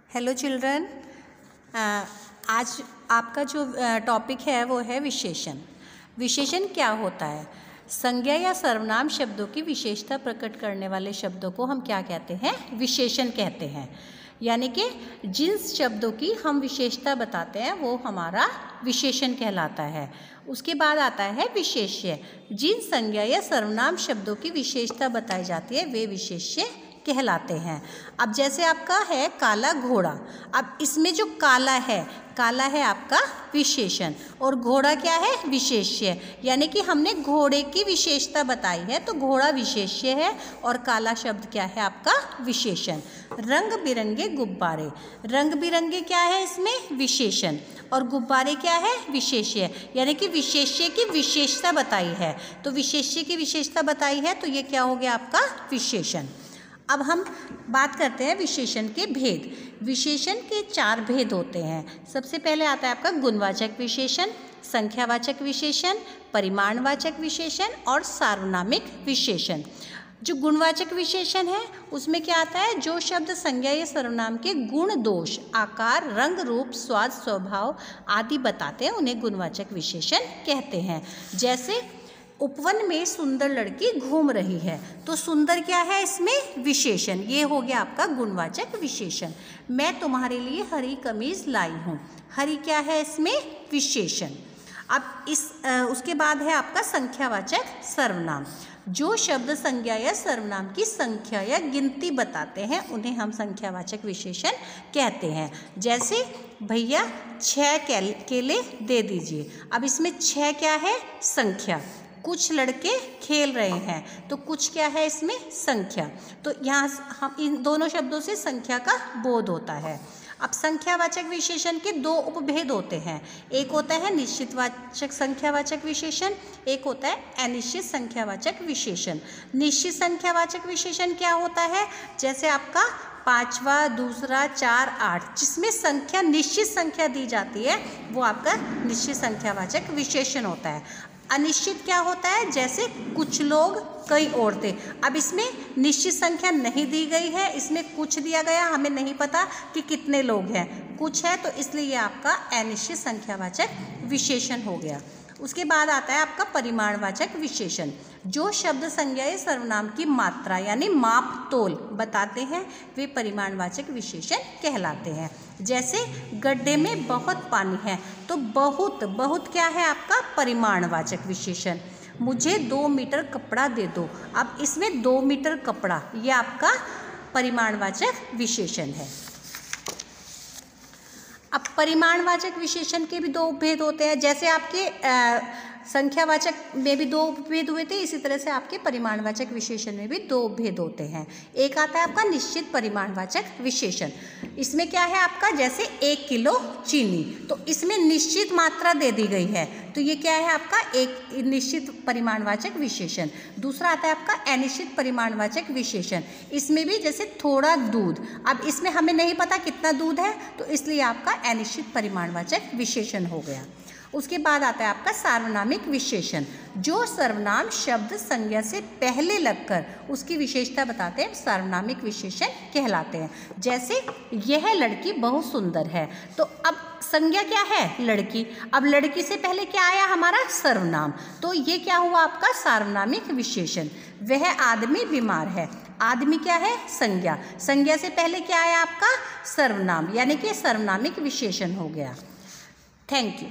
Hello children, आज आपका जो टॉपिक है वो है विशेषण। विशेषण क्या होता है? संज्ञा या सर्वनाम शब्दों की विशेषता प्रकट करने वाले शब्दों को हम क्या कहते हैं? विशेषण कहते हैं। यानी कि जिन शब्दों की हम विशेषता बताते हैं वो हमारा विशेषण कहलाता है। उसके बाद आता है विशेष्य। जिन संज्ञा या सर्वनाम शब्दों की विशेषता बताई जाती है वे विशेष्य कहलाते हैं। अब जैसे आपका है काला घोड़ा, अब इसमें जो काला है आपका विशेषण और घोड़ा क्या है? विशेष्य। यानी कि हमने घोड़े की विशेषता बताई है तो घोड़ा विशेष्य है और काला शब्द क्या है? आपका विशेषण। रंग बिरंगे गुब्बारे, रंग बिरंगे क्या है? इसमें विशेषण और गुब्बारे क्या है? विशेष्य। यानी कि विशेष्य की विशेषता बताई है तो विशेष्य की विशेषता बताई है तो ये क्या हो गया? आपका विशेषण। अब हम बात करते हैं विशेषण के भेद। विशेषण के 4 भेद होते हैं। सबसे पहले आता है आपका गुणवाचक विशेषण, संख्यावाचक विशेषण, परिमाणवाचक विशेषण और सार्वनामिक विशेषण। जो गुणवाचक विशेषण है उसमें क्या आता है? जो शब्द संज्ञा या सर्वनाम के गुण, दोष, आकार, रंग, रूप, स्वाद, स्वभाव आदि बताते हैं उन्हें गुणवाचक विशेषण कहते हैं। जैसे उपवन में सुंदर लड़की घूम रही है तो सुंदर क्या है? इसमें विशेषण। ये हो गया आपका गुणवाचक विशेषण। मैं तुम्हारे लिए हरी कमीज लाई हूँ, हरी क्या है? इसमें विशेषण। अब उसके बाद है आपका संख्यावाचक सर्वनाम। जो शब्द संज्ञा या सर्वनाम की संख्या या गिनती बताते हैं उन्हें हम संख्यावाचक विशेषण कहते हैं। जैसे भैया 6 केले दे दीजिए। अब इसमें 6 क्या है? संख्या। कुछ लड़के खेल रहे हैं तो कुछ क्या है? इसमें संख्या। तो यहाँ हम इन दोनों शब्दों से संख्या का बोध होता है। अब संख्यावाचक विशेषण के 2 उपभेद होते हैं। एक होता है निश्चितवाचक संख्यावाचक विशेषण, एक होता है अनिश्चित संख्यावाचक विशेषण। निश्चित संख्यावाचक विशेषण क्या होता है? जैसे आपका 5वां, दूसरा, 4, 8 जिसमें संख्या निश्चित संख्या दी जाती है वो आपका निश्चित संख्यावाचक विशेषण होता है। अनिश्चित क्या होता है? जैसे कुछ लोग, कई औरतें। अब इसमें निश्चित संख्या नहीं दी गई है, इसमें कुछ दिया गया, हमें नहीं पता कि कितने लोग हैं, कुछ है तो इसलिए ये आपका अनिश्चित संख्यावाचक विशेषण हो गया। उसके बाद आता है आपका परिमाणवाचक विशेषण। जो शब्द संज्ञा या सर्वनाम की मात्रा यानी माप तोल बताते हैं वे परिमाणवाचक विशेषण कहलाते हैं। जैसे गड्ढे में बहुत पानी है तो बहुत क्या है? आपका परिमाणवाचक विशेषण। मुझे 2 मीटर कपड़ा दे दो। अब इसमें 2 मीटर कपड़ा ये आपका परिमाणवाचक विशेषण है। अब परिमाणवाचक विशेषण के भी 2 भेद होते हैं। जैसे आपके संख्यावाचक में भी 2 भेद हुए थे, इसी तरह से आपके परिमाणवाचक विशेषण में भी 2 भेद होते हैं। एक आता है आपका निश्चित परिमाणवाचक विशेषण। इसमें क्या है आपका? जैसे 1 किलो चीनी, तो इसमें निश्चित मात्रा दे दी गई है तो ये क्या है? आपका एक निश्चित परिमाणवाचक विशेषण। दूसरा आता है आपका अनिश्चित परिमाणवाचक विशेषण। इसमें भी जैसे थोड़ा दूध, अब इसमें हमें नहीं पता कितना दूध है तो इसलिए आपका अनिश्चित परिमाणवाचक विशेषण हो गया। उसके बाद आता है आपका सार्वनामिक विशेषण। जो सर्वनाम शब्द संज्ञा से पहले लगकर उसकी विशेषता बताते हैं सार्वनामिक विशेषण कहलाते हैं। जैसे यह लड़की बहुत सुंदर है तो अब संज्ञा क्या है? लड़की। अब लड़की से पहले क्या आया? हमारा सर्वनाम, तो ये क्या हुआ? आपका सार्वनामिक विशेषण। वह आदमी बीमार है, आदमी क्या है? संज्ञा। संज्ञा से पहले क्या आया? आपका सर्वनाम, यानी कि सर्वनामिक विशेषण हो गया। Thank you.